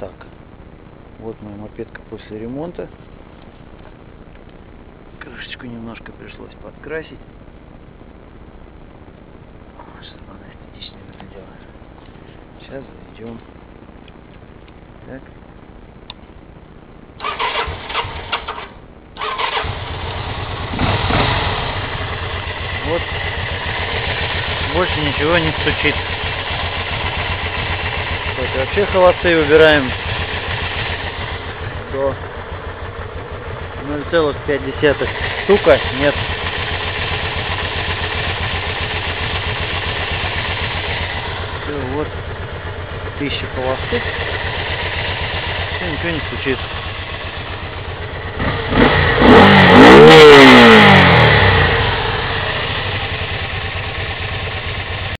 Так, вот моя мопедка после ремонта. Крышечку немножко пришлось подкрасить, чтобы она эстетичнее выглядела. Сейчас заведем. Так. Вот. Больше ничего не стучит. Вот, вообще холосты выбираем до 0,5 штука. Нет. Все, вот 1000 холостых. Все, ничего не стучит.